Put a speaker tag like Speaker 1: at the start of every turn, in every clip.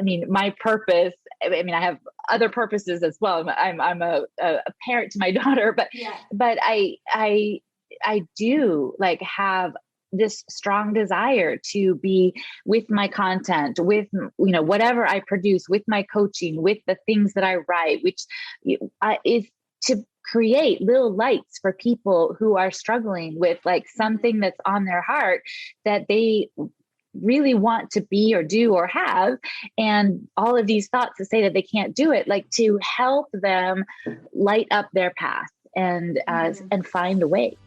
Speaker 1: I mean, my purpose, I mean, I have other purposes as well. I'm a parent to my daughter, but I do like have this strong desire to be with my content, with, whatever I produce, with my coaching, with the things that I write, which is to create little lights for people who are struggling with like something that's on their heart that they really want to be or do or have. And all of these thoughts to say that they can't do it, like to help them light up their path and find a way.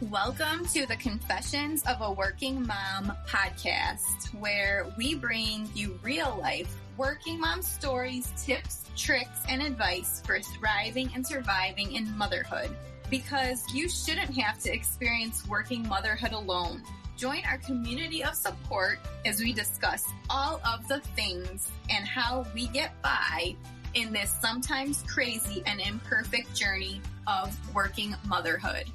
Speaker 2: Welcome to the Confessions of a Working Mom podcast, where we bring you real life working mom stories, tips, tricks, and advice for thriving and surviving in motherhood. Because you shouldn't have to experience working motherhood alone. Join our community of support as we discuss all of the things and how we get by in this sometimes crazy and imperfect journey of working motherhood.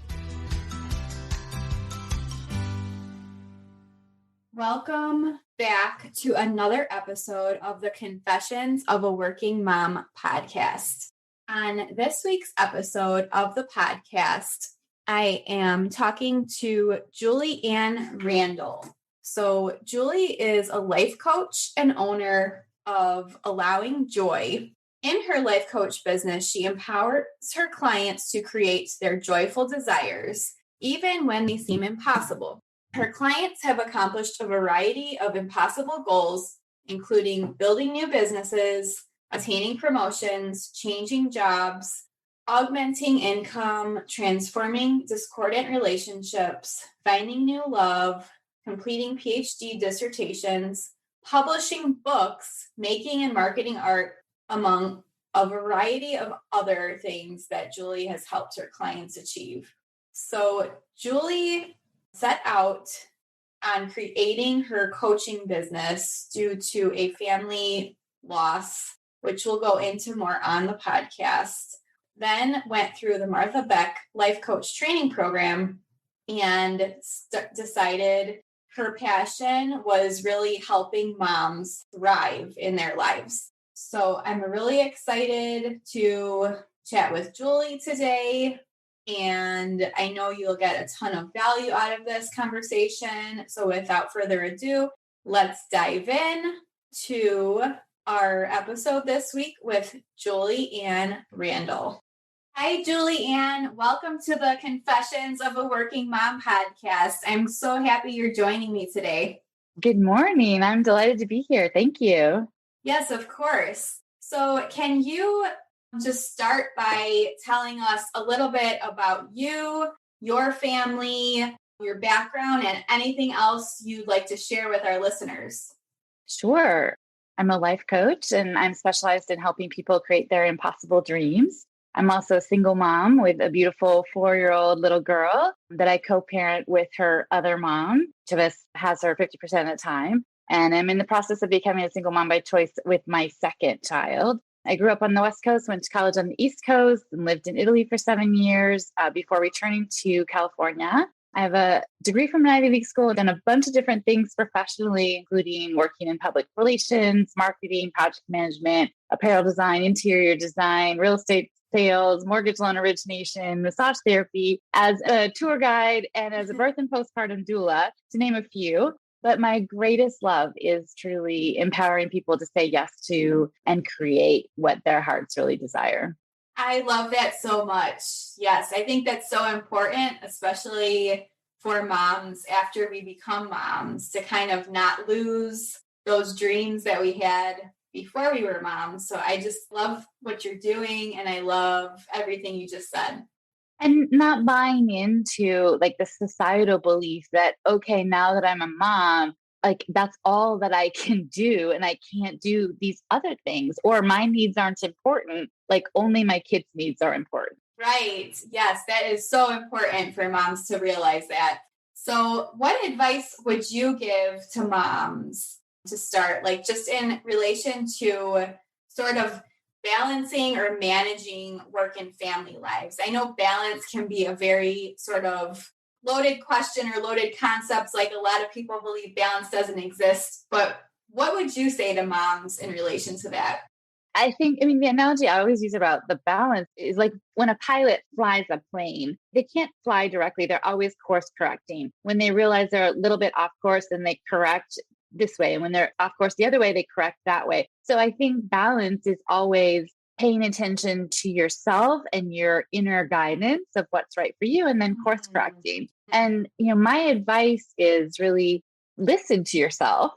Speaker 2: Welcome back to another episode of the Confessions of a Working Mom podcast. On this week's episode of the podcast, I am talking to Julie Ann Randall. So Julie is a life coach and owner of Allowing Joy. In her life coach business, she empowers her clients to create their joyful desires, even when they seem impossible. Her clients have accomplished a variety of impossible goals, including building new businesses, attaining promotions, changing jobs, augmenting income, transforming discordant relationships, finding new love, completing PhD dissertations, publishing books, making and marketing art, among a variety of other things that Julie has helped her clients achieve. So Julie set out on creating her coaching business due to a family loss, which we'll go into more on the podcast. Then went through the Martha Beck Life Coach Training Program and decided her passion was really helping moms thrive in their lives. So I'm really excited to chat with Julie today. And I know you'll get a ton of value out of this conversation. So without further ado, let's dive in to our episode this week with Julie Ann Randall. Hi, Julie Ann. Welcome to the Confessions of a Working Mom podcast. I'm so happy you're joining me today.
Speaker 1: Good morning. I'm delighted to be here. Thank you.
Speaker 2: Yes, of course. So can you just start by telling us a little bit about you, your family, your background, and anything else you'd like to share with our listeners?
Speaker 1: Sure. I'm a life coach and I'm specialized in helping people create their impossible dreams. I'm also a single mom with a beautiful 4-year-old little girl that I co-parent with her other mom. Each of us has her 50% of the time. And I'm in the process of becoming a single mom by choice with my second child. I grew up on the West Coast, went to college on the East Coast, and lived in Italy for 7 years before returning to California. I have a degree from an Ivy League school, done a bunch of different things professionally, including working in public relations, marketing, project management, apparel design, interior design, real estate sales, mortgage loan origination, massage therapy, as a tour guide, and as a birth and postpartum doula, to name a few. But my greatest love is truly empowering people to say yes to and create what their hearts really desire.
Speaker 2: I love that so much. Yes, I think that's so important, especially for moms after we become moms, to kind of not lose those dreams that we had before we were moms. So I just love what you're doing, and I love everything you just said.
Speaker 1: And not buying into like the societal belief that, okay, now that I'm a mom, like that's all that I can do and I can't do these other things, or my needs aren't important. Like only my kids' needs are important.
Speaker 2: Right. Yes, that is so important for moms to realize that. So what advice would you give to moms to start, like just in relation to sort of balancing or managing work and family lives? I know balance can be a very sort of loaded question or loaded concepts. Like a lot of people believe balance doesn't exist, but what would you say to moms in relation to that?
Speaker 1: The analogy I always use about the balance is like when a pilot flies a plane, they can't fly directly. They're always course correcting. When they realize they're a little bit off course, then they correct this way. And when they're off course the other way, they correct that way. So I think balance is always paying attention to yourself and your inner guidance of what's right for you, and then course correcting. And, my advice is really listen to yourself,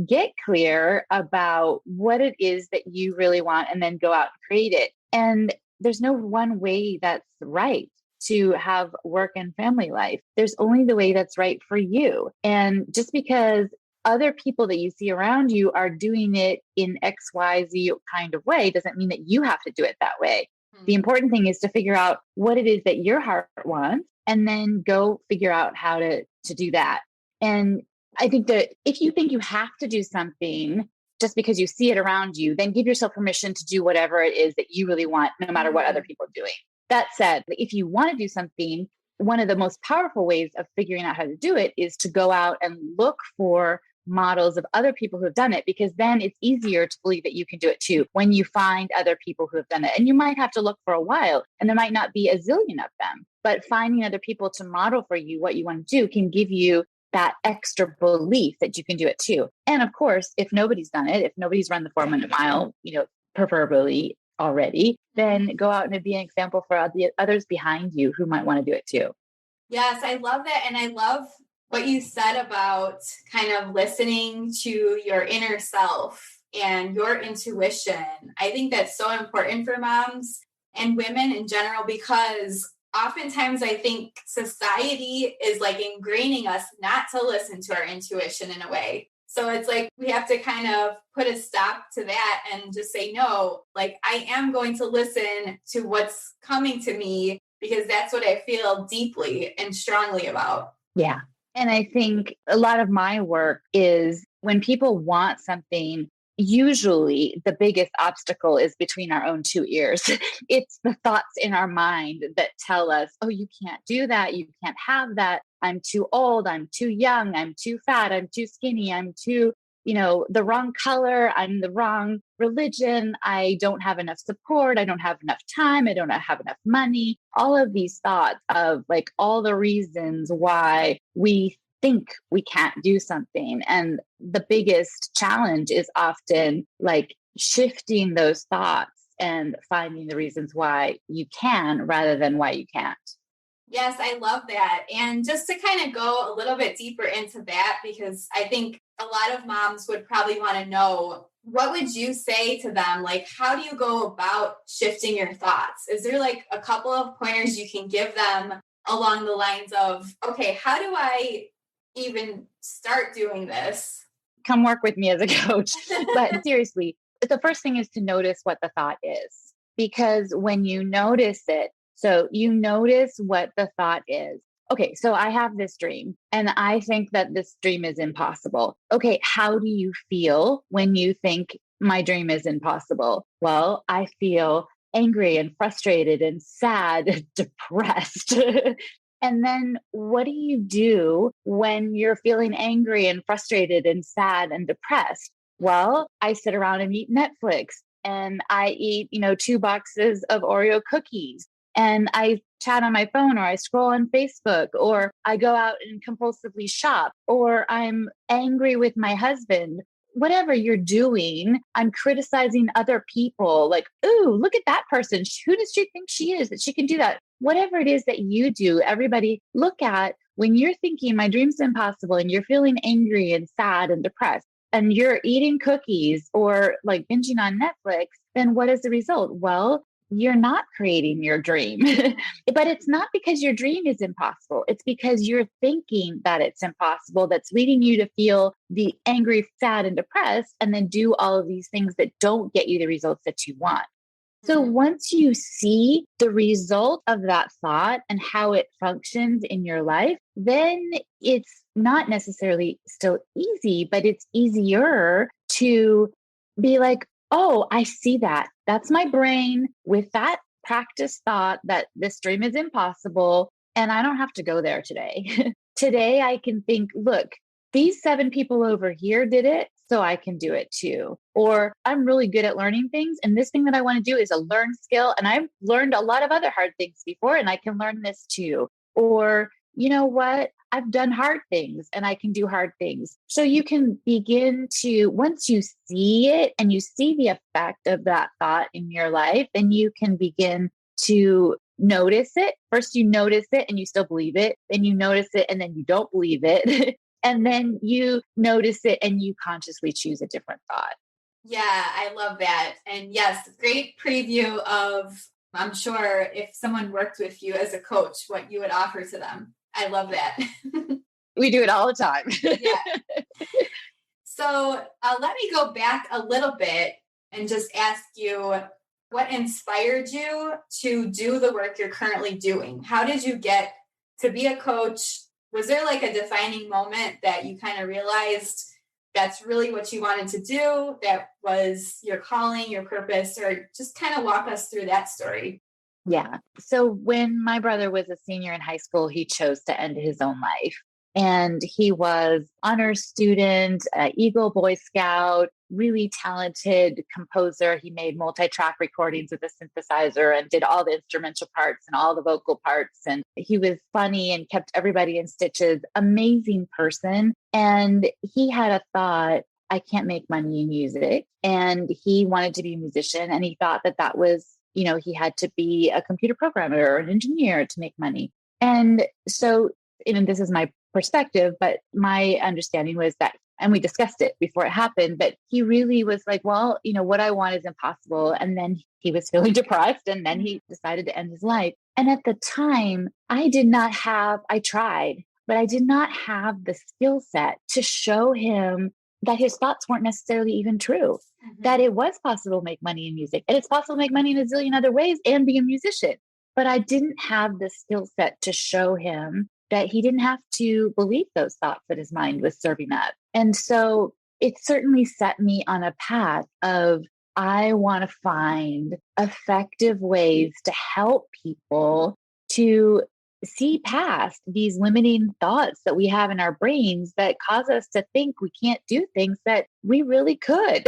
Speaker 1: get clear about what it is that you really want, and then go out and create it. And there's no one way that's right to have work and family life. There's only the way that's right for you. And just because other people that you see around you are doing it in XYZ kind of way doesn't mean that you have to do it that way. The important thing is to figure out what it is that your heart wants, and then go figure out how to do that. And I think that if you think you have to do something just because you see it around you, then give yourself permission to do whatever it is that you really want, no matter what other people are doing. That said, if you want to do something, one of the most powerful ways of figuring out how to do it is to go out and look for models of other people who have done it, because then it's easier to believe that you can do it too when you find other people who have done it. And you might have to look for a while, and there might not be a zillion of them, but finding other people to model for you what you want to do can give you that extra belief that you can do it too. And of course, if nobody's done it, if nobody's run the 4-minute mile, preferably already, then go out and be an example for the others behind you who might want to do it too.
Speaker 2: Yes, I love that. And I love what you said about kind of listening to your inner self and your intuition. I think that's so important for moms and women in general, because oftentimes I think society is like ingraining us not to listen to our intuition in a way. So it's like we have to kind of put a stop to that and just say, no, like I am going to listen to what's coming to me, because that's what I feel deeply and strongly about.
Speaker 1: Yeah. And I think a lot of my work is when people want something, usually the biggest obstacle is between our own two ears. It's the thoughts in our mind that tell us, oh, you can't do that. You can't have that. I'm too old. I'm too young. I'm too fat. I'm too skinny. I'm too, the wrong color. I'm the wrong religion. I don't have enough support. I don't have enough time. I don't have enough money. All of these thoughts of like all the reasons why we think we can't do something. And the biggest challenge is often like shifting those thoughts and finding the reasons why you can rather than why you can't.
Speaker 2: Yes, I love that. And just to kind of go a little bit deeper into that, because I think a lot of moms would probably want to know, what would you say to them? Like, how do you go about shifting your thoughts? Is there like a couple of pointers you can give them along the lines of, okay, how do I even start doing this?
Speaker 1: Come work with me as a coach. But seriously, the first thing is to notice what the thought is, because when you notice it, so you notice what the thought is. Okay, so I have this dream and I think that this dream is impossible. Okay, how do you feel when you think my dream is impossible? Well, I feel angry and frustrated and sad and depressed. And then what do you do when you're feeling angry and frustrated and sad and depressed? Well, I sit around and eat Netflix, and I eat, 2 boxes of Oreo cookies, and I chat on my phone, or I scroll on Facebook, or I go out and compulsively shop, or I'm angry with my husband. Whatever you're doing, I'm criticizing other people. Like, ooh, look at that person. Who does she think she is that she can do that? Whatever it is that you do, everybody look at when you're thinking my dream's impossible and you're feeling angry and sad and depressed and you're eating cookies or like binging on Netflix, then what is the result? Well, you're not creating your dream. But it's not because your dream is impossible. It's because you're thinking that it's impossible that's leading you to feel the angry, sad, and depressed, and then do all of these things that don't get you the results that you want. So once you see the result of that thought and how it functions in your life, then it's not necessarily still easy, but it's easier to be like, oh, I see that. That's my brain with that practice thought that this dream is impossible. And I don't have to go there today. Today I can think, look, these 7 people over here did it, so I can do it too. Or I'm really good at learning things. And this thing that I want to do is a learned skill. And I've learned a lot of other hard things before, and I can learn this too. Or, you know what? I've done hard things and I can do hard things. So you can begin to, once you see it and you see the effect of that thought in your life, then you can begin to notice it. First, you notice it and you still believe it. Then you notice it and then you don't believe it. And then you notice it and you consciously choose a different thought.
Speaker 2: Yeah, I love that. And yes, great preview of, I'm sure if someone worked with you as a coach, what you would offer to them. I love that.
Speaker 1: We do it all the time.
Speaker 2: Yeah. So let me go back a little bit and just ask you, what inspired you to do the work you're currently doing? How did you get to be a coach? Was there like a defining moment that you kind of realized that's really what you wanted to do? That was your calling, your purpose, or just kind of walk us through that story?
Speaker 1: Yeah. So when my brother was a senior in high school, he chose to end his own life. And he was honors student, Eagle Boy Scout, really talented composer. He made multi-track recordings with a synthesizer and did all the instrumental parts and all the vocal parts. And he was funny and kept everybody in stitches. Amazing person. And he had a thought, I can't make money in music. And he wanted to be a musician. And he thought that that was, he had to be a computer programmer or an engineer to make money. And so, this is my perspective, but my understanding was that, and we discussed it before it happened, but he really was like, well, what I want is impossible. And then he was feeling depressed and then he decided to end his life. And at the time, I tried, but I did not have the skill set to show him that his thoughts weren't necessarily even true, that it was possible to make money in music and it's possible to make money in a zillion other ways and be a musician. But I didn't have the skill set to show him that he didn't have to believe those thoughts that his mind was serving up. And so it certainly set me on a path of, I want to find effective ways to help people to see past these limiting thoughts that we have in our brains that cause us to think we can't do things that we really could.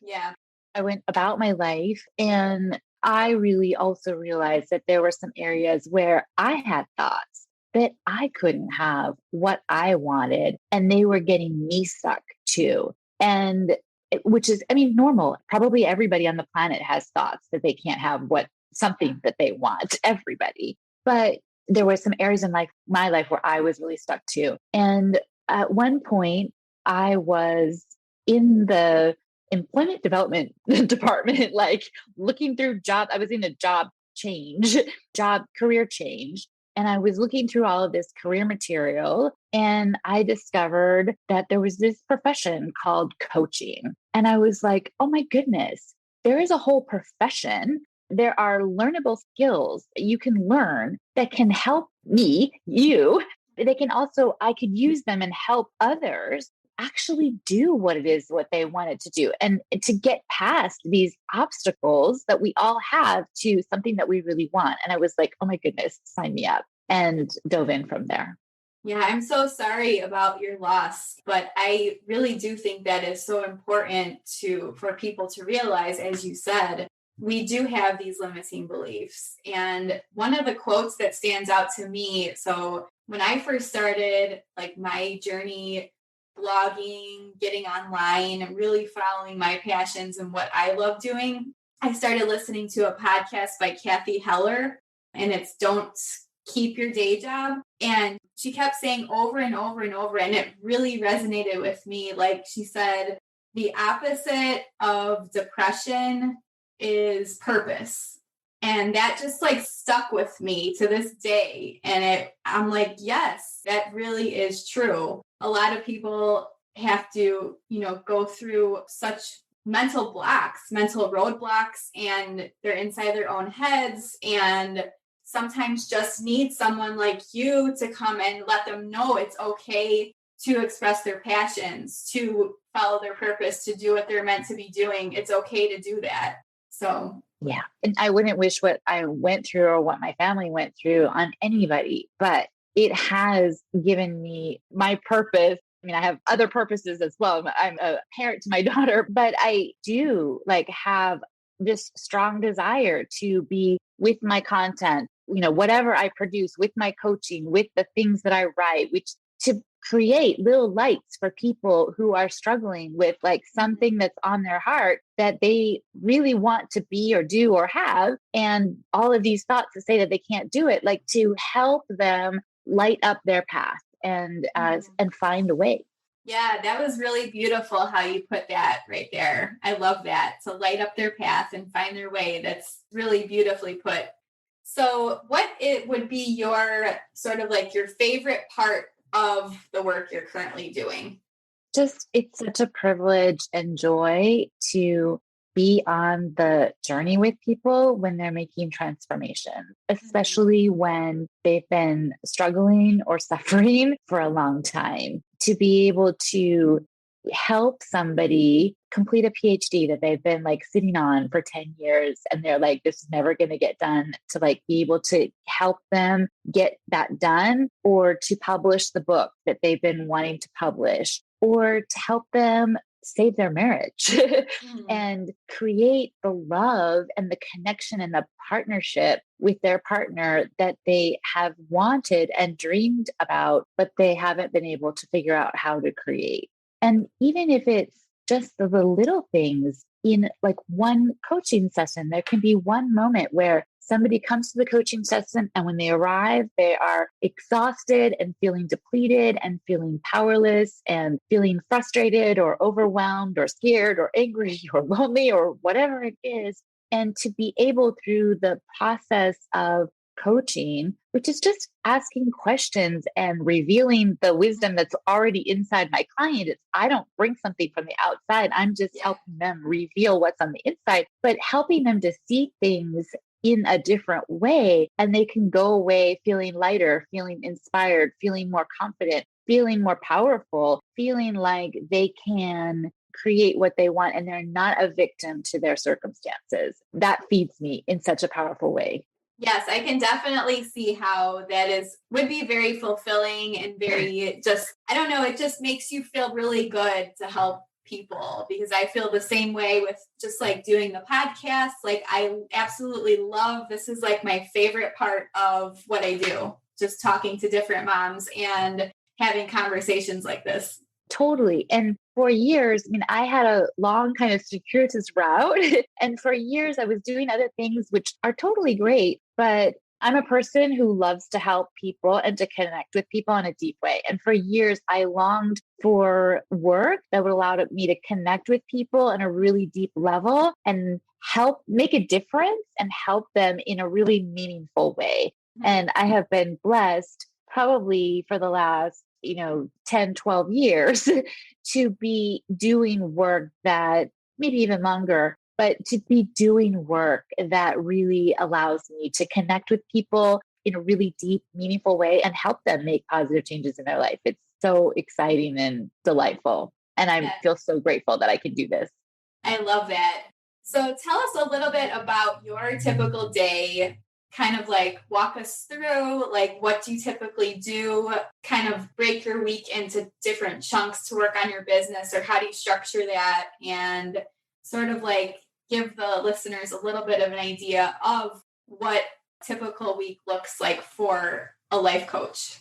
Speaker 2: Yeah.
Speaker 1: I went about my life and I really also realized that there were some areas where I had thoughts that I couldn't have what I wanted, and they were getting me stuck too. And which is, normal. Probably everybody on the planet has thoughts that they can't have something that they want, everybody. But there were some areas in my life where I was really stuck too. And at one point I was in the employment development department, looking through jobs. I was in a career change. And I was looking through all of this career material and I discovered that there was this profession called coaching. And I was like, oh my goodness, there is a whole profession. There are learnable skills that you can learn that can help you. I could use them and help others actually do what they wanted to do and to get past these obstacles that we all have to something that we really want. And I was like, oh my goodness, sign me up, and dove in from there.
Speaker 2: Yeah, I'm so sorry about your loss, but I really do think that is so important for people to realize, as you said, we do have these limiting beliefs. And one of the quotes that stands out to me, so when I first started my journey blogging, getting online, really following my passions and what I love doing, I started listening to a podcast by Kathy Heller, and it's Don't Keep Your Day Job. And she kept saying over and over and over, and it really resonated with me. Like she said, the opposite of depression is purpose. And that just stuck with me to this day. And I'm like, yes, that really is true. A lot of people have to, go through such mental roadblocks, and they're inside their own heads, and sometimes just need someone like you to come and let them know it's okay to express their passions, to follow their purpose, to do what they're meant to be doing. It's okay to do that. So
Speaker 1: Yeah. And I wouldn't wish what I went through or what my family went through on anybody, but it has given me my purpose. I mean, I have other purposes as well. I'm a parent to my daughter, but I do like have this strong desire to be with my content, whatever I produce, with my coaching, with the things that I write, which to create little lights for people who are struggling with like something that's on their heart that they really want to be or do or have. And all of these thoughts to say that they can't do it, like to help them light up their path and find a way.
Speaker 2: Yeah, that was really beautiful how you put that right there. I love that. To light up their path and find their way. That's really beautifully put. So what it would be your sort of like your favorite part of the work you're currently doing?
Speaker 1: Just, it's such a privilege and joy to be on the journey with people when they're making transformation, especially when they've been struggling or suffering for a long time. To be able to help somebody complete a PhD that they've been like sitting on for 10 years and they're like, this is never going to get done, to like be able to help them get that done, or to publish the book that they've been wanting to publish, or to help them save their marriage and create the love and the connection and the partnership with their partner that they have wanted and dreamed about, but they haven't been able to figure out how to create. And even if it's just the little things in like one coaching session, there can be one moment where somebody comes to the coaching session and when they arrive, they are exhausted and feeling depleted and feeling powerless and feeling frustrated or overwhelmed or scared or angry or lonely or whatever it is. And to be able, through the process of coaching, which is just asking questions and revealing the wisdom that's already inside my client. I don't bring something from the outside. I'm just helping them reveal what's on the inside, but helping them to see things in a different way. And they can go away feeling lighter, feeling inspired, feeling more confident, feeling more powerful, feeling like they can create what they want and they're not a victim to their circumstances. That feeds me in such a powerful way.
Speaker 2: Yes, I can definitely see how would be very fulfilling and very just, I don't know, it just makes you feel really good to help people, because I feel the same way with just like doing the podcast. Like I absolutely love, this is like my favorite part of what I do, just talking to different moms and having conversations like this.
Speaker 1: Totally. And for years, I mean, I had a long kind of circuitous route. And for years, I was doing other things, which are totally great. But I'm a person who loves to help people and to connect with people in a deep way. And for years, I longed for work that would allow me to connect with people on a really deep level and help make a difference and help them in a really meaningful way. And I have been blessed probably for the last 10, 12 years to be doing work that, maybe even longer, but to be doing work that really allows me to connect with people in a really deep, meaningful way and help them make positive changes in their life. It's so exciting and delightful. And I feel so grateful that I can do this.
Speaker 2: I love that. So tell us a little bit about your typical day. Kind of like walk us through, like, what do you typically do? Kind of break your week into different chunks to work on your business, or how do you structure that? And sort of like give the listeners a little bit of an idea of what a typical week looks like for a life coach.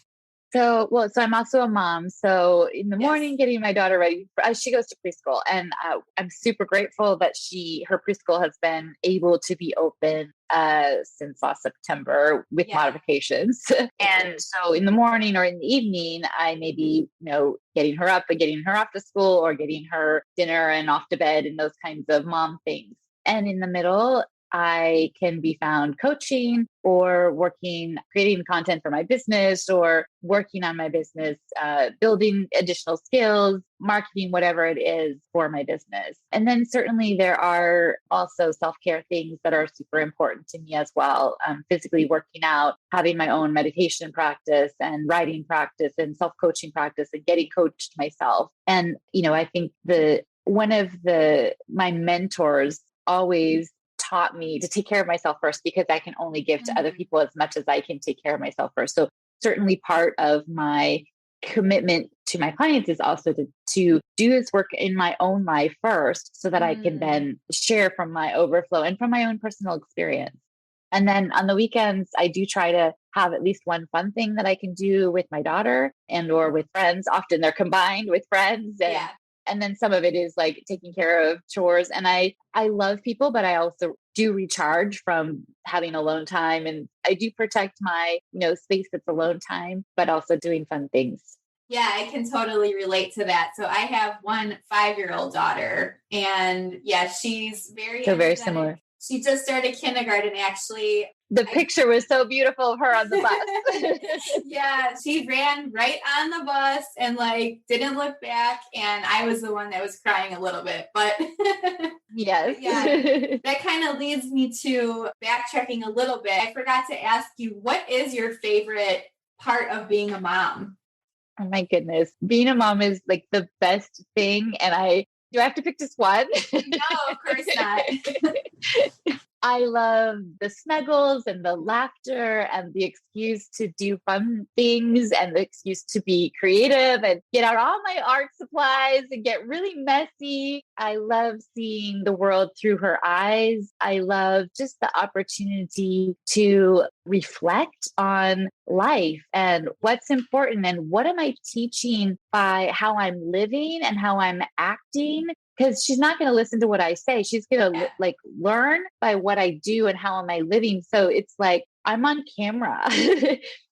Speaker 1: So I'm also a mom. So in the morning, getting my daughter ready, she goes to preschool, and I'm super grateful that her preschool has been able to be open since last September with modifications. And so in the morning or in the evening, I may be, getting her up and getting her off to school, or getting her dinner and off to bed, and those kinds of mom things. And in the middle, I can be found coaching or creating content for my business, or working on my business, building additional skills, marketing, whatever it is for my business. And then certainly there are also self-care things that are super important to me as well. Physically working out, having my own meditation practice and writing practice and self-coaching practice and getting coached myself. And, I think my mentors always taught me to take care of myself first, because I can only give to other people as much as I can take care of myself first. So certainly part of my commitment to my clients is also to do this work in my own life first, so that I can then share from my overflow and from my own personal experience. And then on the weekends, I do try to have at least one fun thing that I can do with my daughter and or with friends. Often they're combined with friends. And then some of it is like taking care of chores. And I love people, but I also do recharge from having alone time. And I do protect my, space that's alone time, but also doing fun things.
Speaker 2: Yeah, I can totally relate to that. So I have one 5-year-old daughter, and she's
Speaker 1: very similar.
Speaker 2: She just started kindergarten, actually.
Speaker 1: The picture was so beautiful of her on the bus.
Speaker 2: Yeah, she ran right on the bus and didn't look back. And I was the one that was crying a little bit, but
Speaker 1: yes.
Speaker 2: Yeah, that kind of leads me to backtracking a little bit. I forgot to ask you, what is your favorite part of being a mom?
Speaker 1: Oh my goodness. Being a mom is like the best thing. And do I have to pick just one?
Speaker 2: No, of course not.
Speaker 1: I love the snuggles and the laughter and the excuse to do fun things and the excuse to be creative and get out all my art supplies and get really messy. I love seeing the world through her eyes. I love just the opportunity to reflect on life and what's important and what am I teaching by how I'm living and how I'm acting. Because she's not going to listen to what I say. She's going to learn by what I do and how am I living. So it's like I'm on camera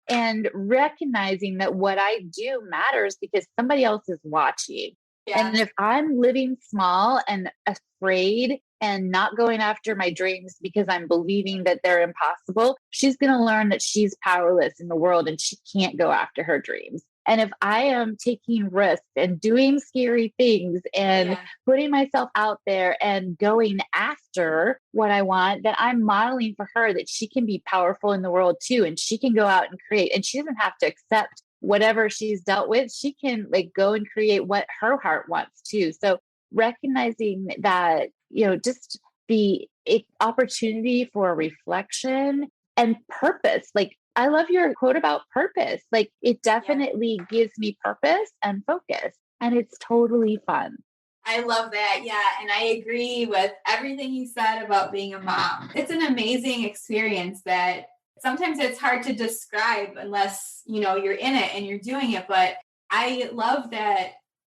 Speaker 1: and recognizing that what I do matters because somebody else is watching. Yeah. And if I'm living small and afraid and not going after my dreams because I'm believing that they're impossible, she's going to learn that she's powerless in the world and she can't go after her dreams. And if I am taking risks and doing scary things and putting myself out there and going after what I want, then I'm modeling for her that she can be powerful in the world too. And she can go out and create, and she doesn't have to accept whatever she's dealt with. She can go and create what her heart wants too. So recognizing that, just the opportunity for reflection and purpose, I love your quote about purpose. It definitely gives me purpose and focus, and it's totally fun.
Speaker 2: I love that. Yeah. And I agree with everything you said about being a mom. It's an amazing experience that sometimes it's hard to describe unless, you're in it and you're doing it. But I love that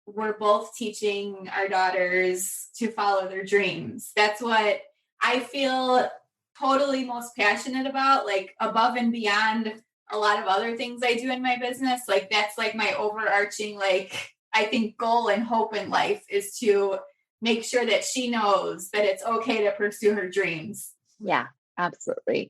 Speaker 2: we're both teaching our daughters to follow their dreams. That's what I feel totally most passionate about, above and beyond a lot of other things I do in my business. That's my overarching, I think goal and hope in life is to make sure that she knows that it's okay to pursue her dreams.
Speaker 1: Yeah, absolutely.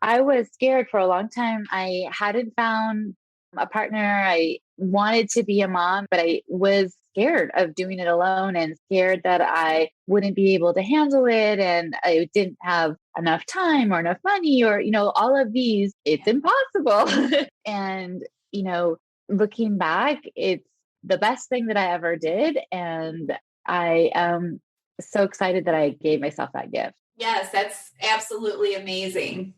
Speaker 1: I was scared for a long time. I hadn't found a partner. I wanted to be a mom, but I was scared of doing it alone and scared that I wouldn't be able to handle it. And I didn't have enough time or enough money or, all of these, it's impossible. And, looking back, it's the best thing that I ever did. And I am so excited that I gave myself that gift.
Speaker 2: Yes, that's absolutely amazing.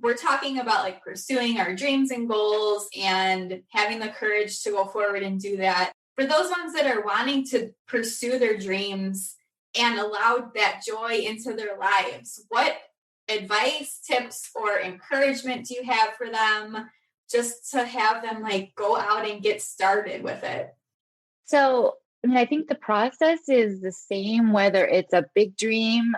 Speaker 2: We're talking about pursuing our dreams and goals and having the courage to go forward and do that. For those ones that are wanting to pursue their dreams and allow that joy into their lives, what advice, tips, or encouragement do you have for them just to have them go out and get started with it?
Speaker 1: So, I think the process is the same, whether it's a big dream,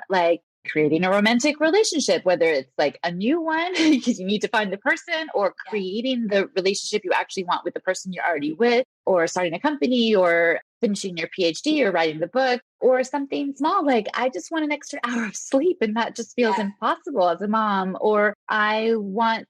Speaker 1: creating a romantic relationship, whether it's a new one because you need to find the person, or creating the relationship you actually want with the person you're already with, or starting a company, or finishing your PhD, or writing the book, or something small I just want an extra hour of sleep and that just feels impossible as a mom, or I really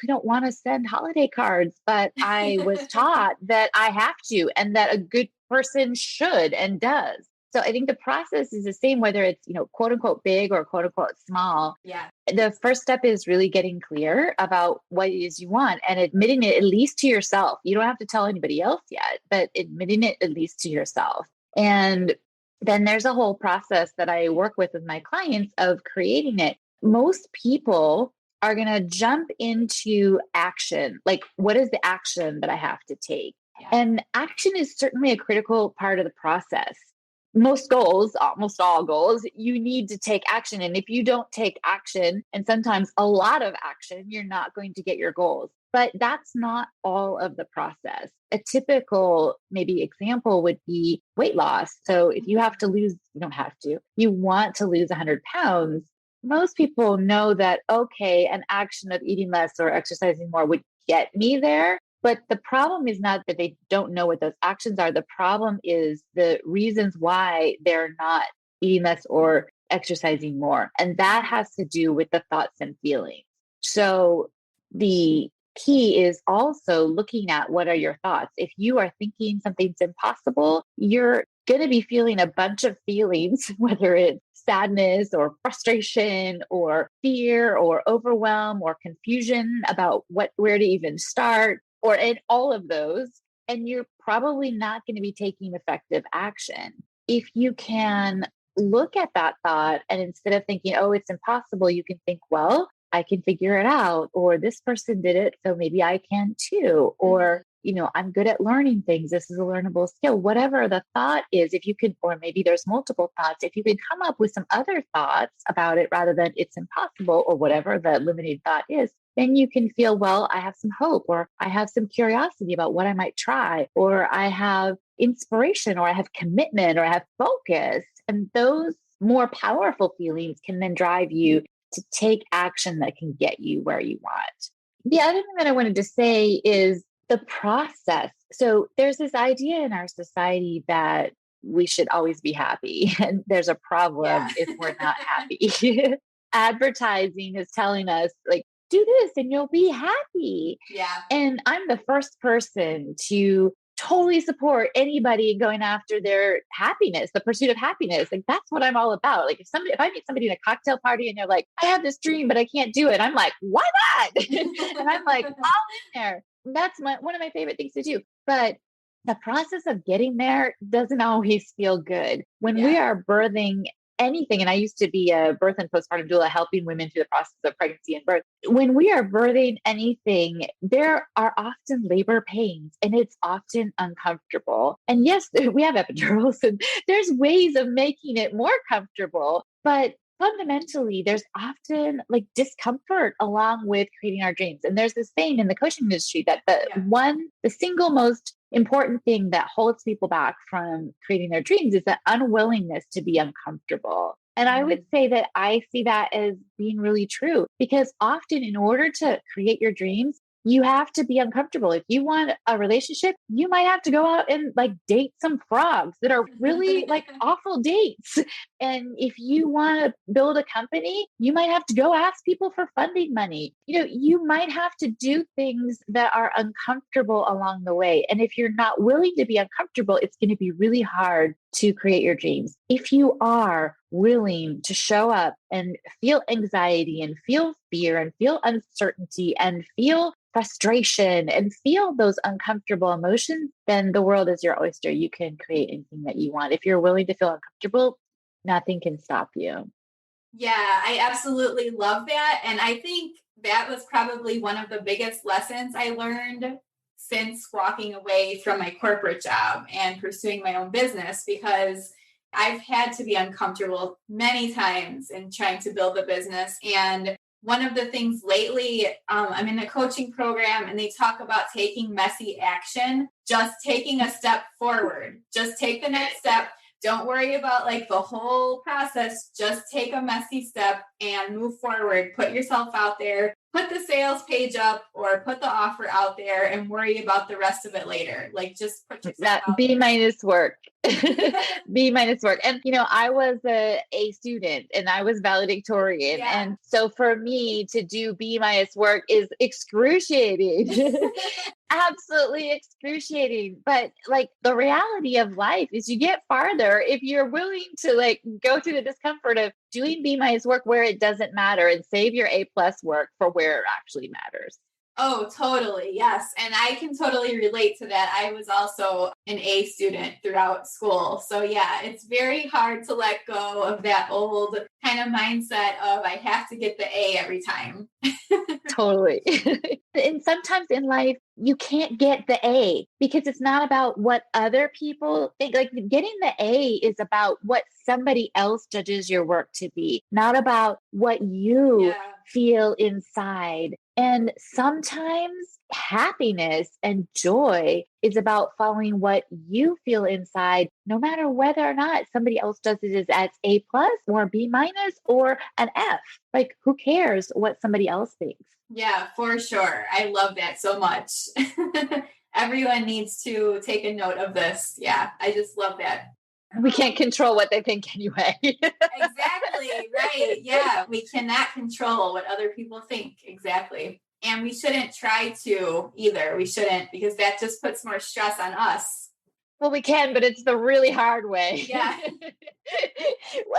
Speaker 1: don't want to send holiday cards, but I was taught that I have to and that a good person should and does. So I think the process is the same, whether it's, quote unquote big or quote unquote small.
Speaker 2: Yeah.
Speaker 1: The first step is really getting clear about what it is you want and admitting it at least to yourself. You don't have to tell anybody else yet, but admitting it at least to yourself. And then there's a whole process that I work with my clients of creating it. Most people are going to jump into action. Like, what is the action that I have to take?
Speaker 2: Yeah.
Speaker 1: And action is certainly a critical part of the process. Most goals, almost all goals, you need to take action. And if you don't take action, and sometimes a lot of action, you're not going to get your goals. But that's not all of the process. A typical maybe example would be weight loss. So if you have to lose, you don't have to, you want to lose 100 pounds, most people know that, okay, an action of eating less or exercising more would get me there. But the problem is not that they don't know what those actions are. The problem is the reasons why they're not eating less or exercising more. And that has to do with the thoughts and feelings. So the key is also looking at what are your thoughts. If you are thinking something's impossible, you're going to be feeling a bunch of feelings, whether it's sadness or frustration or fear or overwhelm or confusion about where to even start, or in all of those. And you're probably not going to be taking effective action. If you can look at that thought and instead of thinking, oh, it's impossible, you can think, well, I can figure it out, or this person did it, so maybe I can too, or I'm good at learning things. This is a learnable skill. Whatever the thought is, if you could, or maybe there's multiple thoughts, if you can come up with some other thoughts about it rather than it's impossible or whatever the limiting thought is, then you can feel, well, I have some hope, or I have some curiosity about what I might try, or I have inspiration, or I have commitment, or I have focus. And those more powerful feelings can then drive you to take action that can get you where you want. The other thing that I wanted to say is the process. So there's this idea in our society that we should always be happy. And there's a problem if we're not happy. Advertising is telling us, like, do this and you'll be happy.
Speaker 2: Yeah.
Speaker 1: And I'm the first person to totally support anybody going after their happiness, the pursuit of happiness. Like, that's what I'm all about. Like, if I meet somebody in a cocktail party and they're like, I have this dream, but I can't do it, I'm like, why not? And I'm like, all in there. That's one of my favorite things to do. But the process of getting there doesn't always feel good. When we are birthing anything, and I used to be a birth and postpartum doula helping women through the process of pregnancy and birth. When we are birthing anything, there are often labor pains and it's often uncomfortable. And yes, we have epidurals and there's ways of making it more comfortable, but fundamentally, there's often like discomfort along with creating our dreams. And there's this saying in the coaching industry that the single most important thing that holds people back from creating their dreams is the unwillingness to be uncomfortable. And I would say that I see that as being really true, because often in order to create your dreams, you have to be uncomfortable. If you want a relationship, you might have to go out and like date some frogs that are really like awful dates. And if you want to build a company, you might have to go ask people for funding money. You might have to do things that are uncomfortable along the way. And if you're not willing to be uncomfortable, it's going to be really hard to create your dreams. If you are willing to show up and feel anxiety and feel fear and feel uncertainty and feel frustration and feel those uncomfortable emotions, then the world is your oyster. You can create anything that you want. If you're willing to feel uncomfortable, nothing can stop you.
Speaker 2: Yeah, I absolutely love that. And I think that was probably one of the biggest lessons I learned since walking away from my corporate job and pursuing my own business, because I've had to be uncomfortable many times in trying to build a business. And one of the things lately, I'm in a coaching program and they talk about taking messy action, just taking a step forward, just take the next step. Don't worry about like the whole process. Just take a messy step and move forward. Put yourself out there, put the sales page up or put the offer out there and worry about the rest of it later. Like, just put yourself out
Speaker 1: B minus work. B minus work. And, I was a student and I was valedictorian.
Speaker 2: Yeah.
Speaker 1: And so for me to do B minus work is excruciating. Absolutely excruciating. But like the reality of life is you get farther if you're willing to like go through the discomfort of doing B minus work where it doesn't matter and save your A plus work for where it actually matters.
Speaker 2: Oh, totally. Yes. And I can totally relate to that. I was also an A student throughout school. So, yeah, it's very hard to let go of that old kind of mindset of I have to get the A every time.
Speaker 1: Totally. And sometimes in life, you can't get the A because it's not about what other people think. Like getting the A is about what somebody else judges your work to be, not about what you
Speaker 2: Yeah.
Speaker 1: feel inside. And sometimes happiness and joy is about following what you feel inside, no matter whether or not somebody else does it as A plus or B minus or an F. Like, who cares what somebody else thinks?
Speaker 2: Yeah, for sure. I love that so much. Everyone needs to take a note of this. Yeah, I just love that.
Speaker 1: We can't control what they think anyway.
Speaker 2: Exactly, right. Yeah, we cannot control what other people think. Exactly. And we shouldn't try to either. We shouldn't, because that just puts more stress on us.
Speaker 1: Well, we can, but it's the really hard way.
Speaker 2: Yeah.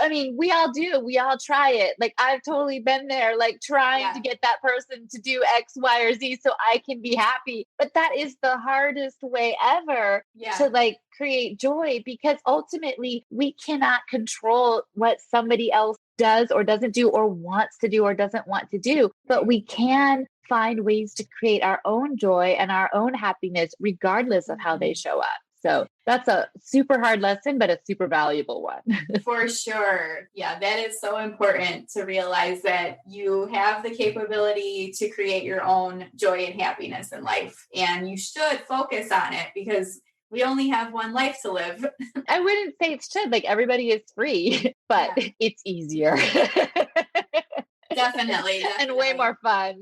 Speaker 1: I mean, we all do. We all try it. Like, I've totally been there, like trying
Speaker 2: Yeah.
Speaker 1: to get that person to do X, Y, or Z so I can be happy. But that is the hardest way ever
Speaker 2: Yeah.
Speaker 1: to like create joy because ultimately we cannot control what somebody else does or doesn't do or wants to do or doesn't want to do. But we can find ways to create our own joy and our own happiness, regardless of how they
Speaker 2: Mhm.
Speaker 1: show up. So that's a super hard lesson, but a super valuable one.
Speaker 2: For sure. Yeah, that is so important to realize that you have the capability to create your own joy and happiness in life. And you should focus on it because we only have one life to live.
Speaker 1: I wouldn't say it should, like everybody is free, but
Speaker 2: Yeah,
Speaker 1: it's easier
Speaker 2: definitely.
Speaker 1: and way
Speaker 2: Definitely.
Speaker 1: more fun.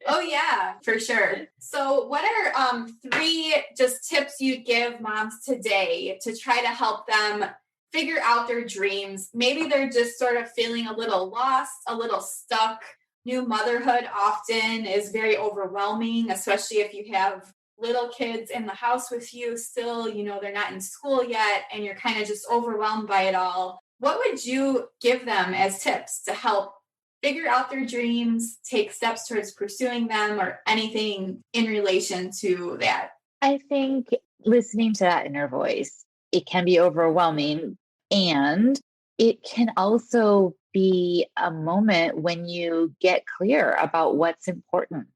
Speaker 2: Oh yeah, for sure. So what are three just tips you'd give moms today to try to help them figure out their dreams? Maybe they're just sort of feeling a little lost, a little stuck. New motherhood often is very overwhelming, especially if you have little kids in the house with you still, they're not in school yet and you're kind of just overwhelmed by it all. What would you give them as tips to help figure out their dreams, take steps towards pursuing them, or anything in relation to that?
Speaker 1: I think listening to that inner voice, it can be overwhelming. And it can also be a moment when you get clear about what's important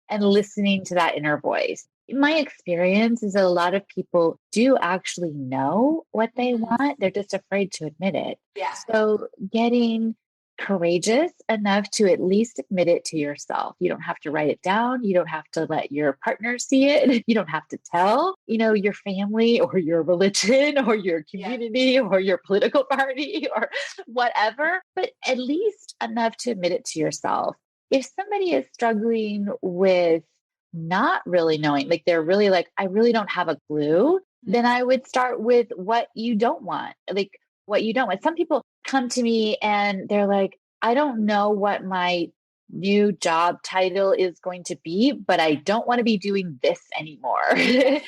Speaker 1: and listening to that inner voice. My experience is that a lot of people do actually know what they
Speaker 2: Mhm.
Speaker 1: want, they're just afraid to admit it.
Speaker 2: Yeah.
Speaker 1: So, getting courageous enough to at least admit it to yourself. You don't have to write it down. You don't have to let your partner see it. You don't have to tell, your family or your religion or your
Speaker 2: Yeah.
Speaker 1: community or your political party or whatever, but at least enough to admit it to yourself. If somebody is struggling with not really knowing, like they're really like, I really don't have a clue, then I would start with what you don't want. Like, what you don't want. Some people come to me and they're like, I don't know what my new job title is going to be, but I don't want to be doing this anymore.
Speaker 2: Yeah.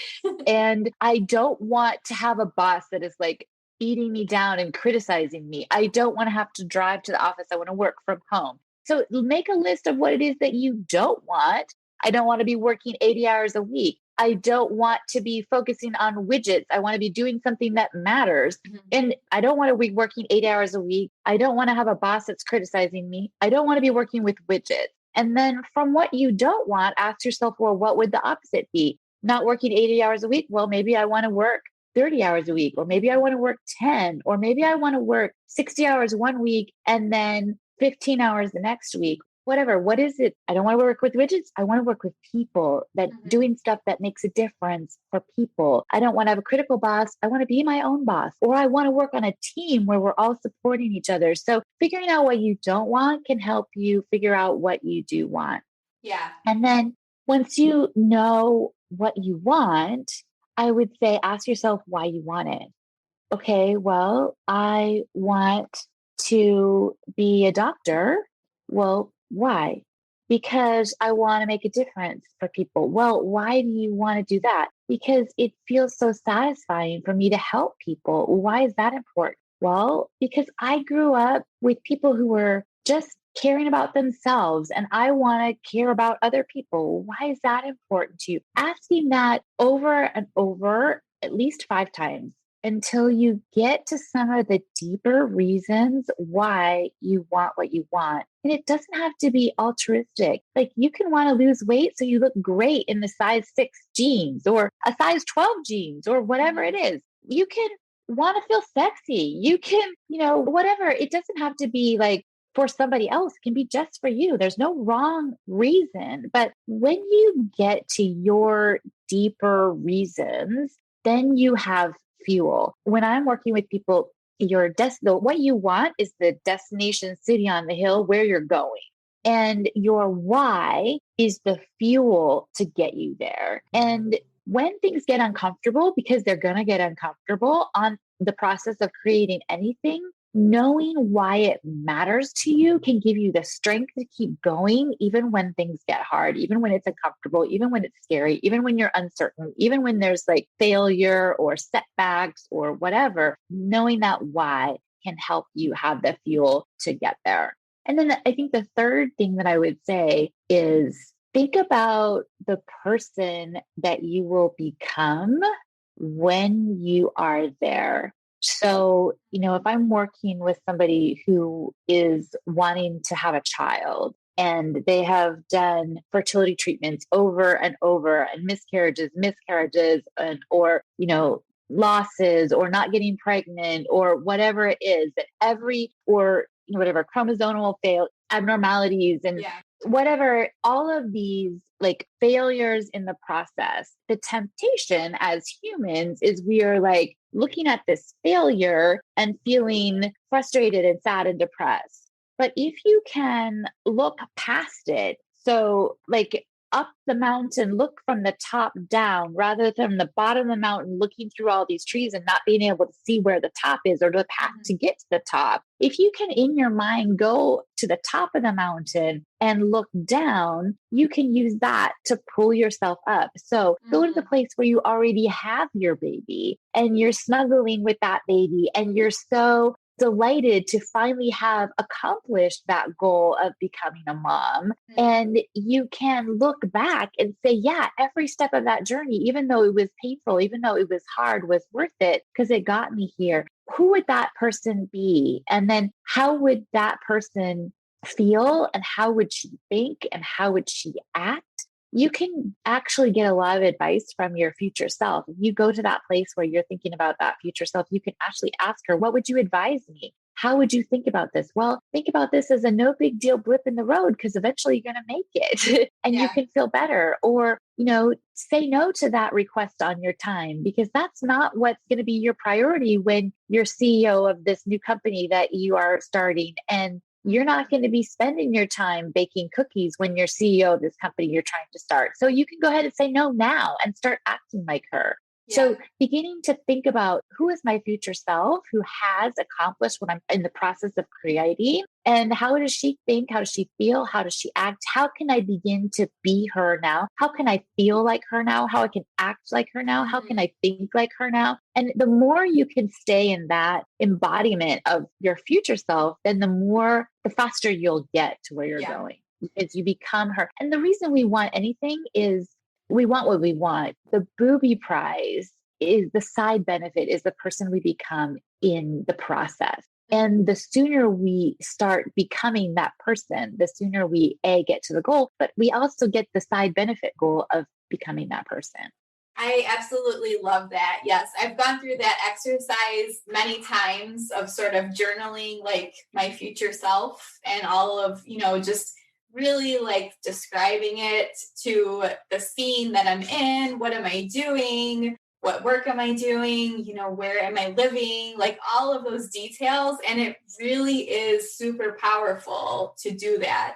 Speaker 1: And I don't want to have a boss that is like beating me down and criticizing me. I don't want to have to drive to the office. I want to work from home. So make a list of what it is that you don't want. I don't want to be working 80 hours a week. I don't want to be focusing on widgets. I want to be doing something that matters.
Speaker 2: Mhm.
Speaker 1: And I don't want to be working 8 hours a week. I don't want to have a boss that's criticizing me. I don't want to be working with widgets. And then from what you don't want, ask yourself, well, what would the opposite be? Not working 80 hours a week. Well, maybe I want to work 30 hours a week, or maybe I want to work 10, or maybe I want to work 60 hours one week and then 15 hours the next week. Whatever. What is it? I don't want to work with widgets. I want to work with people that
Speaker 2: Mhm.
Speaker 1: doing stuff that makes a difference for people. I don't want to have a critical boss. I want to be my own boss, or I want to work on a team where we're all supporting each other. So figuring out what you don't want can help you figure out what you do want.
Speaker 2: Yeah.
Speaker 1: And then once you know what you want, I would say ask yourself why you want it. Okay, well, I want to be a doctor. Well, why? Because I want to make a difference for people. Well, why do you want to do that? Because it feels so satisfying for me to help people. Why is that important? Well, because I grew up with people who were just caring about themselves and I want to care about other people. Why is that important to you? Asking that over and over, at least 5 times until you get to some of the deeper reasons why you want what you want. And it doesn't have to be altruistic. Like you can want to lose weight so you look great in the size 6 jeans or a size 12 jeans or whatever it is. You can want to feel sexy. You can, whatever. It doesn't have to be like for somebody else. It can be just for you. There's no wrong reason. But when you get to your deeper reasons, then you have fuel. When I'm working with people, what you want is the destination city on the hill where you're going. And your why is the fuel to get you there. And when things get uncomfortable, because they're going to get uncomfortable on the process of creating anything, knowing why it matters to you can give you the strength to keep going, even when things get hard, even when it's uncomfortable, even when it's scary, even when you're uncertain, even when there's like failure or setbacks or whatever. Knowing that why can help you have the fuel to get there. And then I think the third thing that I would say is think about the person that you will become when you are there. So, if I'm working with somebody who is wanting to have a child and they have done fertility treatments over and over and miscarriages, or losses or not getting pregnant or whatever it is that whatever chromosomal abnormalities and whatever, all of these like failures in the process, the temptation as humans is we are like looking at this failure and feeling frustrated and sad and depressed. But if you can look past it, so like up the mountain, look from the top down rather than the bottom of the mountain, looking through all these trees and not being able to see where the top is or the path to get to the top. If you can, in your mind, go to the top of the mountain and look down, you can use that to pull yourself up. So go to the place where you already have your baby and you're snuggling with that baby and you're so delighted to finally have accomplished that goal of becoming a mom. And you can look back and say, yeah, every step of that journey, even though it was painful, even though it was hard, was worth it because it got me here. Who would that person be? And then how would that person feel? And how would she think? And how would she act? You can actually get a lot of advice from your future self. If you go to that place where you're thinking about that future self, you can actually ask her, what would you advise me? How would you think about this? Well, think about this as a no big deal blip in the road because eventually you're going to make it and you can feel better. Or, say no to that request on your time because that's not what's going to be your priority when you're CEO of this new company that you are starting. And you're not going to be spending your time baking cookies when you're CEO of this company you're trying to start. So you can go ahead and say no now and start acting like her. Yeah. So beginning to think about who is my future self, who has accomplished what I'm in the process of creating, and how does she think? How does she feel? How does she act? How can I begin to be her now? How can I feel like her now? How I can act like her now? How can I think like her now? And the more you can stay in that embodiment of your future self, then the faster you'll get to where you're going because you become her. And the reason we want anything is we want what we want. The booby prize is the side benefit is the person we become in the process. And the sooner we start becoming that person, the sooner we get to the goal, but we also get the side benefit goal of becoming that person.
Speaker 2: I absolutely love that. Yes, I've gone through that exercise many times of sort of journaling like my future self and all of, just really like describing it to the scene that I'm in. What am I doing? What work am I doing? Where am I living? Like all of those details. And it really is super powerful to do that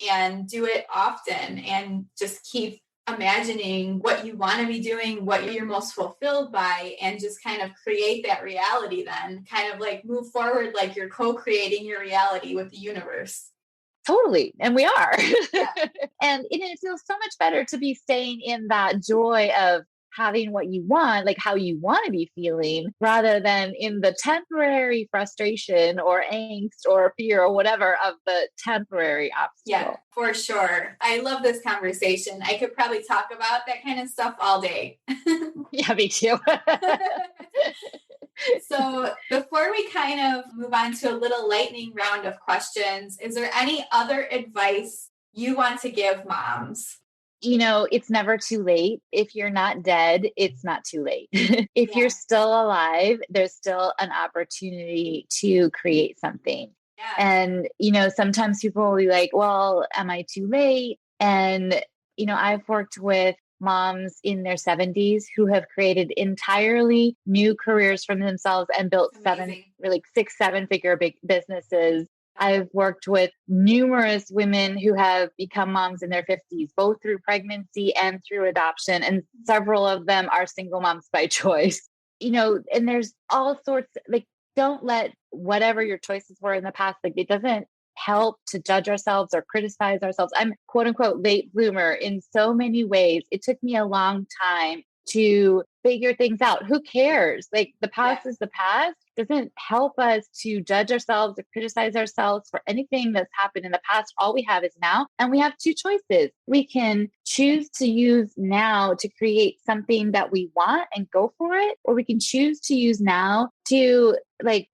Speaker 2: and do it often and just keep imagining what you want to be doing, what you're most fulfilled by, and just kind of create that reality then kind of like move forward like you're co-creating your reality with the universe.
Speaker 1: Totally. And we are. Yeah. And it feels so much better to be staying in that joy of having what you want, like how you want to be feeling, rather than in the temporary frustration or angst or fear or whatever of the temporary
Speaker 2: Yeah,
Speaker 1: obstacle.
Speaker 2: for sure. I love this conversation. I could probably talk about that kind of stuff all day.
Speaker 1: Yeah, me too.
Speaker 2: So before we kind of move on to a little lightning round of questions, is there any other advice you want to give moms?
Speaker 1: It's never too late. If you're not dead, it's not too late. If you're
Speaker 2: Yeah.
Speaker 1: still alive, there's still an opportunity to create something.
Speaker 2: Yeah.
Speaker 1: And, sometimes people will be like, well, am I too late? And, I've worked with moms in their 70s who have created entirely new careers for themselves and built
Speaker 2: Amazing.
Speaker 1: really 6, 7 figure big businesses. I've worked with numerous women who have become moms in their 50s, both through pregnancy and through adoption. And several of them are single moms by choice. And there's all sorts, like, don't let whatever your choices were in the past, like, it doesn't help to judge ourselves or criticize ourselves. I'm quote unquote late bloomer in so many ways. It took me a long time to figure things out. Who cares? Like, the past is the past. Doesn't help us to judge ourselves or criticize ourselves for anything that's happened in the past. All we have is now, and we have two choices. We can choose to use now to create something that we want and go for it, or we can choose to use now to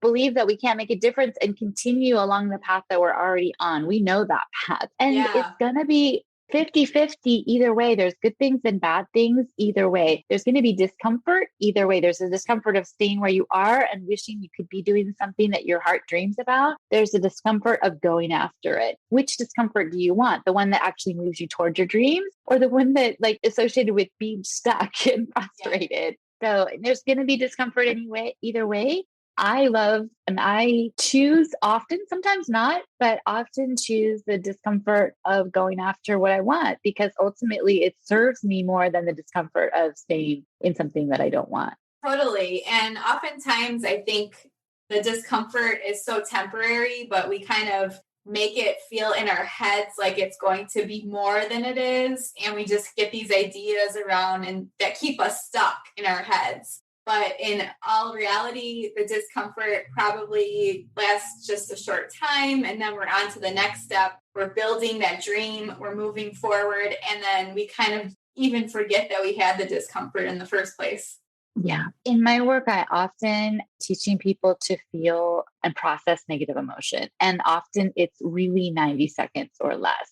Speaker 1: believe that we can't make a difference and continue along the path that we're already on. We know that path, and it's going to be 50-50 either way. There's good things and bad things either way. There's going to be discomfort either way. There's a discomfort of staying where you are and wishing you could be doing something that your heart dreams about. There's a discomfort of going after it. Which discomfort do you want? The one that actually moves you towards your dreams, or the one that associated with being stuck and frustrated? So there's going to be discomfort anyway, either way. I love and I choose often, sometimes not, but often choose the discomfort of going after what I want, because ultimately it serves me more than the discomfort of staying in something that I don't want.
Speaker 2: Totally. And oftentimes I think the discomfort is so temporary, but we kind of make it feel in our heads like it's going to be more than it is. And we just get these ideas around and that keep us stuck in our heads. But in all reality, the discomfort probably lasts just a short time. And then we're on to the next step. We're building that dream. We're moving forward. And then we kind of even forget that we had the discomfort in the first place.
Speaker 1: Yeah. In my work, I often teaching people to feel and process negative emotion. And often it's really 90 seconds or less.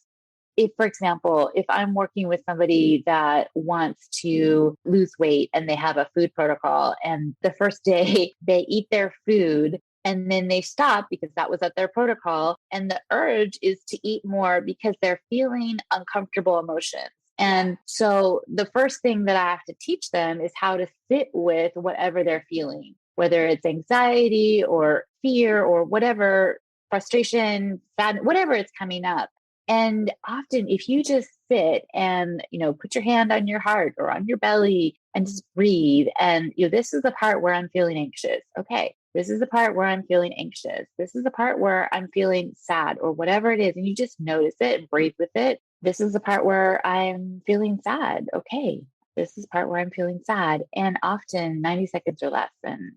Speaker 1: If, for example, if I'm working with somebody that wants to lose weight and they have a food protocol, and the first day they eat their food and then they stop because that was at their protocol, and the urge is to eat more because they're feeling uncomfortable emotions. And so the first thing that I have to teach them is how to sit with whatever they're feeling, whether it's anxiety or fear or whatever, frustration, sadness, whatever is coming up. And often if you just sit and, put your hand on your heart or on your belly and just breathe, and, this is the part where I'm feeling anxious. Okay. This is the part where I'm feeling anxious. This is the part where I'm feeling sad or whatever it is. And you just notice it and breathe with it. This is the part where I'm feeling sad. Okay. This is the part where I'm feeling sad. And often 90 seconds or less. And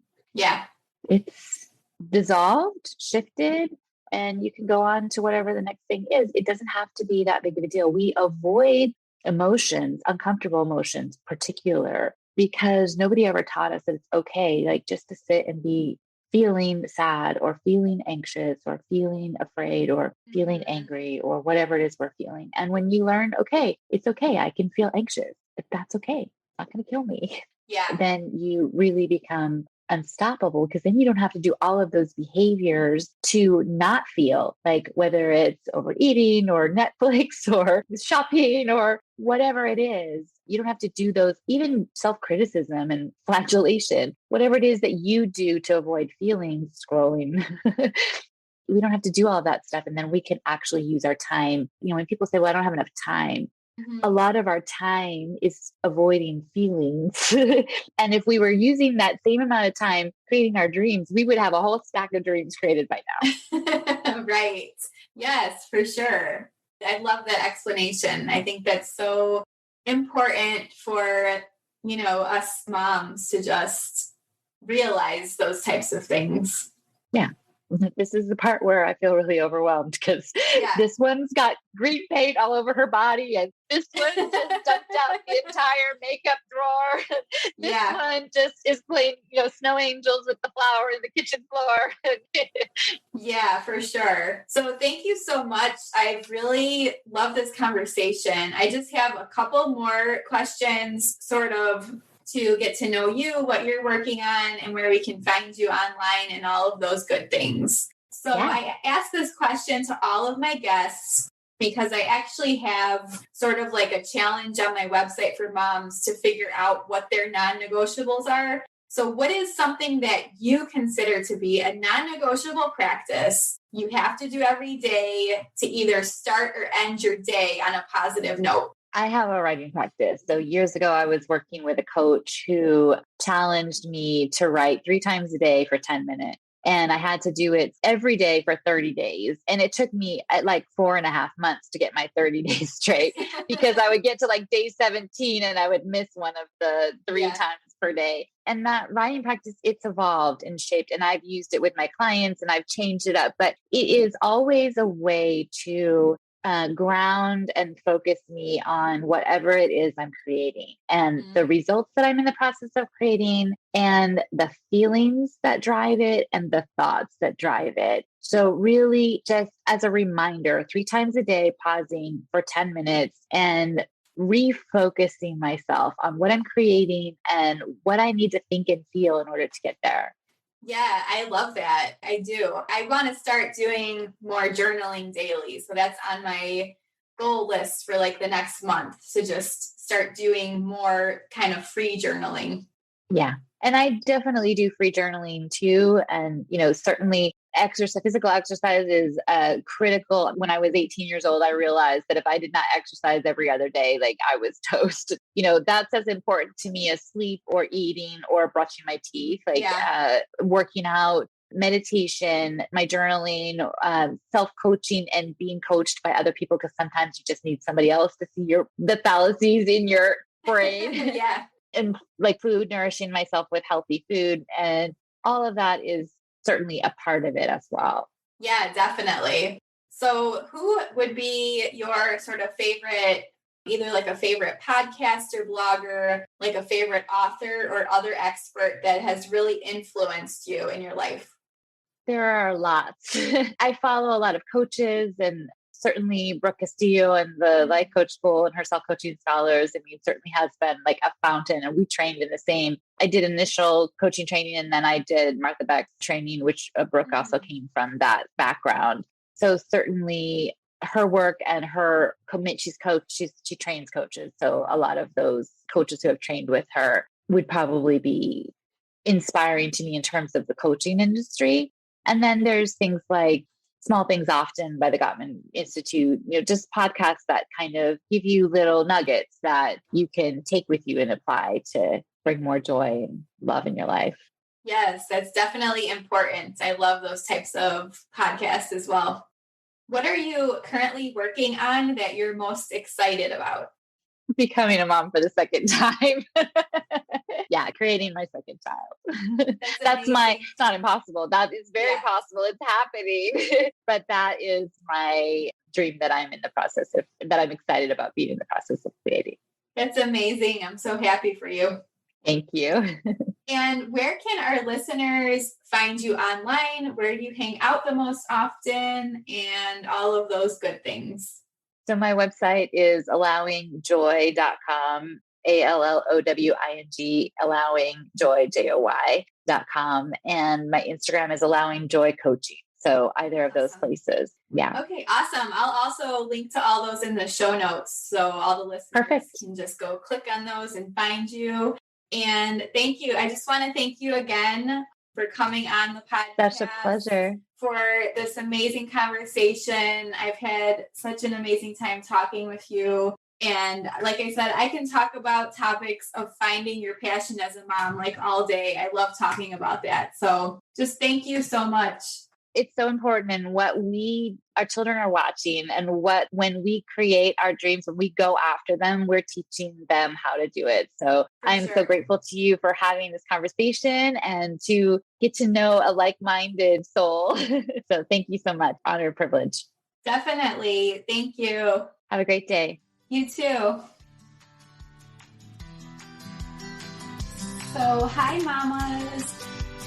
Speaker 1: it's dissolved, shifted, and you can go on to whatever the next thing is. It doesn't have to be that big of a deal. We avoid emotions, uncomfortable emotions, particular, because nobody ever taught us that it's okay, just to sit and be feeling sad or feeling anxious or feeling afraid or feeling angry or whatever it is we're feeling. And when you learn, okay, it's okay, I can feel anxious. If that's okay, it's not going to kill me. Then you really become unstoppable, because then you don't have to do all of those behaviors to not feel, whether it's overeating or Netflix or shopping or whatever it is. You don't have to do those, even self-criticism and flagellation, whatever it is that you do to avoid feeling, scrolling. We don't have to do all that stuff. And then we can actually use our time. When people say, well, I don't have enough time, a lot of our time is avoiding feelings. And if we were using that same amount of time creating our dreams, we would have a whole stack of dreams created by now.
Speaker 2: Right. Yes, for sure. I love that explanation. I think that's so important for us moms to just realize those types of things.
Speaker 1: Yeah. This is the part where I feel really overwhelmed because this one's got green paint all over her body, and this one just dumped out the entire makeup drawer. This one just is playing, snow angels with the flower in the kitchen floor.
Speaker 2: Yeah, for sure. So thank you so much. I really love this conversation. I just have a couple more questions sort of to get to know you, what you're working on, and where we can find you online and all of those good things. So I ask this question to all of my guests because I actually have sort of like a challenge on my website for moms to figure out what their non-negotiables are. So what is something that you consider to be a non-negotiable practice you have to do every day to either start or end your day on a positive note?
Speaker 1: I have a writing practice. So years ago, I was working with a coach who challenged me to write 3 times a day for 10 minutes. And I had to do it every day for 30 days. And it took me like 4.5 months to get my 30 days straight because I would get to like day 17 and I would miss one of the 3 times per day. And that writing practice, it's evolved and shaped. And I've used it with my clients and I've changed it up. But it is always a way to ground and focus me on whatever it is I'm creating and the results that I'm in the process of creating and the feelings that drive it and the thoughts that drive it. So really just as a reminder, 3 times a day, pausing for 10 minutes and refocusing myself on what I'm creating and what I need to think and feel in order to get there.
Speaker 2: Yeah, I love that. I do. I want to start doing more journaling daily. So that's on my goal list for like the next month to just start doing more kind of free journaling.
Speaker 1: Yeah. And I definitely do free journaling too. And, certainly physical exercise is critical. When I was 18 years old, I realized that if I did not exercise every other day, like I was toast. That's as important to me as sleep or eating or brushing my teeth, working out, meditation, my journaling, self-coaching and being coached by other people. Because sometimes you just need somebody else to see the fallacies in your brain.
Speaker 2: Yeah.
Speaker 1: And like food, nourishing myself with healthy food. And all of that is certainly a part of it as well.
Speaker 2: Yeah, definitely. So who would be your sort of favorite, either like a favorite podcaster, blogger, like a favorite author or other expert that has really influenced you in your life?
Speaker 1: There are lots. I follow a lot of coaches and certainly Brooke Castillo and the Life Coach School and her self-coaching scholars. I mean, certainly has been like a fountain and we trained in the same. I did initial coaching training and then I did Martha Beck's training, which Brooke also came from that background. So certainly her work and her commit, she trains coaches. So a lot of those coaches who have trained with her would probably be inspiring to me in terms of the coaching industry. And then there's things like Small Things Often by the Gottman Institute, just podcasts that kind of give you little nuggets that you can take with you and apply to bring more joy and love in your life.
Speaker 2: Yes, that's definitely important. I love those types of podcasts as well. What are you currently working on that you're most excited about?
Speaker 1: Becoming a mom for the second time. Yeah, creating my second child. It's not impossible. That is very possible. It's happening. But that is my dream that I'm excited about being in the process of creating.
Speaker 2: That's amazing. I'm so happy for you.
Speaker 1: Thank you.
Speaker 2: And where can our listeners find you online? Where do you hang out the most often? And all of those good things.
Speaker 1: So my website is allowingjoy.com, ALLOWING, allowingjoy.com. And my Instagram is allowingjoycoaching. So either of those places. Yeah.
Speaker 2: Okay, awesome. I'll also link to all those in the show notes. So all the listeners can just go click on those and find you. And thank you. I just want to thank you again for coming on the podcast.
Speaker 1: That's a pleasure.
Speaker 2: For this amazing conversation. I've had such an amazing time talking with you. And like I said, I can talk about topics of finding your passion as a mom like all day. I love talking about that. So just thank you so much.
Speaker 1: it's so important in what our children are watching, and when we create our dreams, when we go after them, we're teaching them how to do it. So I'm so grateful to you for having this conversation and to get to know a like-minded soul. So thank you so much. Honor and privilege.
Speaker 2: Definitely. Thank you.
Speaker 1: Have a great day.
Speaker 2: You too. So, hi mamas.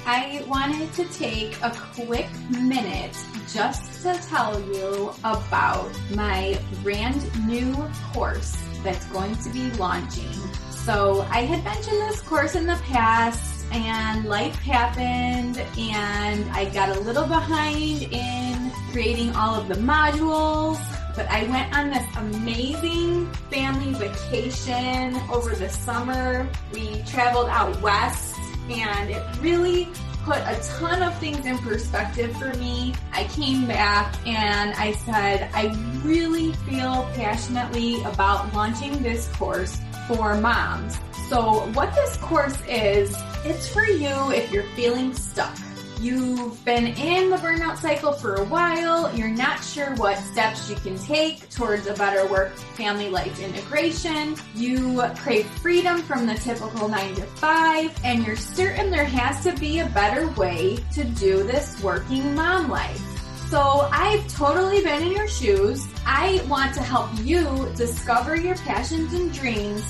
Speaker 2: I wanted to take a quick minute just to tell you about my brand new course that's going to be launching. So I had mentioned this course in the past, and life happened and I got a little behind in creating all of the modules, but I went on this amazing family vacation over the summer. We traveled out west, and it really put a ton of things in perspective for me. I came back and I said, I really feel passionately about launching this course for moms. So what this course is, it's for you if you're feeling stuck. You've been in the burnout cycle for a while. You're not sure what steps you can take towards a better work-family life integration. You crave freedom from the typical 9-to-5, and you're certain there has to be a better way to do this working mom life. So I've totally been in your shoes. I want to help you discover your passions and dreams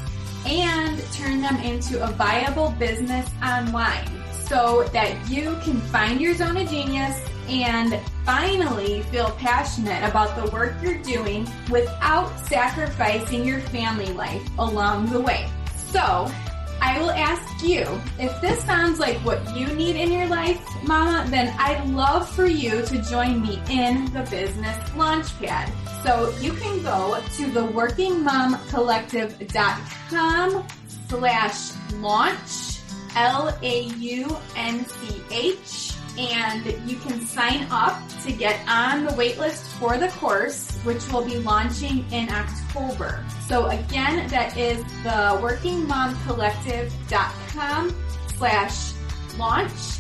Speaker 2: and turn them into a viable business online, so that you can find your zone of genius and finally feel passionate about the work you're doing without sacrificing your family life along the way. So I will ask you, if this sounds like what you need in your life, mama, then I'd love for you to join me in the Business Launchpad. So you can go to theworkingmomcollective.com/launch, LAUNCH, and you can sign up to get on the waitlist for the course, which will be launching in October. So again, that is theworkingmomcollective.com/launch, LAUNCH,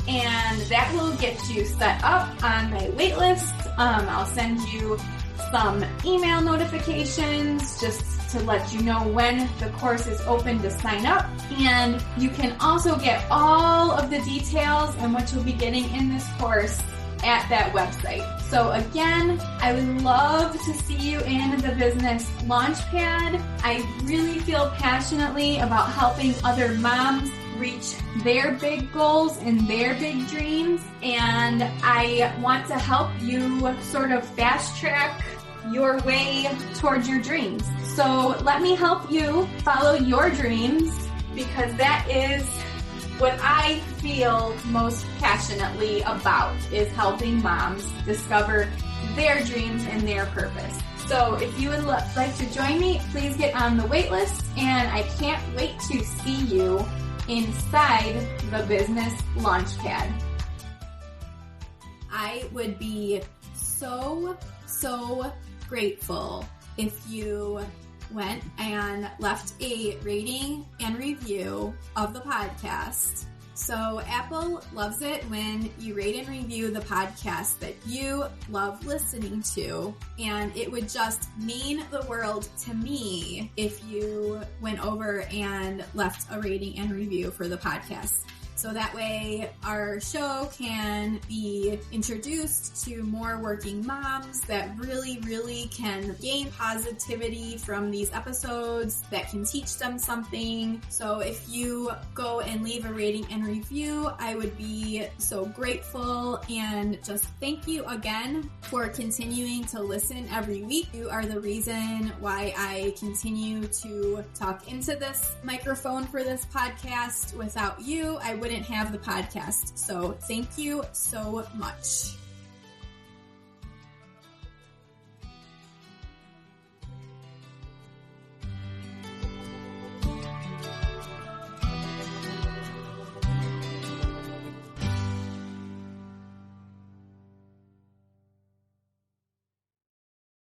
Speaker 2: and that will get you set up on my waitlist. I'll send you some email notifications just to let you know when the course is open to sign up. And you can also get all of the details and what you'll be getting in this course at that website. So again, I would love to see you in the Business Launchpad. I really feel passionately about helping other moms reach their big goals and their big dreams. And I want to help you sort of fast track your way towards your dreams. So let me help you follow your dreams, because that is what I feel most passionately about, is helping moms discover their dreams and their purpose. So if you would like to join me, please get on the wait list, and I can't wait to see you inside the Business Launchpad. I would be so grateful if you went and left a rating and review of the podcast. So Apple loves it when you rate and review the podcast that you love listening to, and it would just mean the world to me if you went over and left a rating and review for the podcast. So that way our show can be introduced to more working moms that really can gain positivity from these episodes, that can teach them something. So if you go and leave a rating and review, I would be so grateful, and just thank you again for continuing to listen every week. You are the reason why I continue to talk into this microphone for this podcast. Without you, I wouldn't have the podcast. So thank you so much.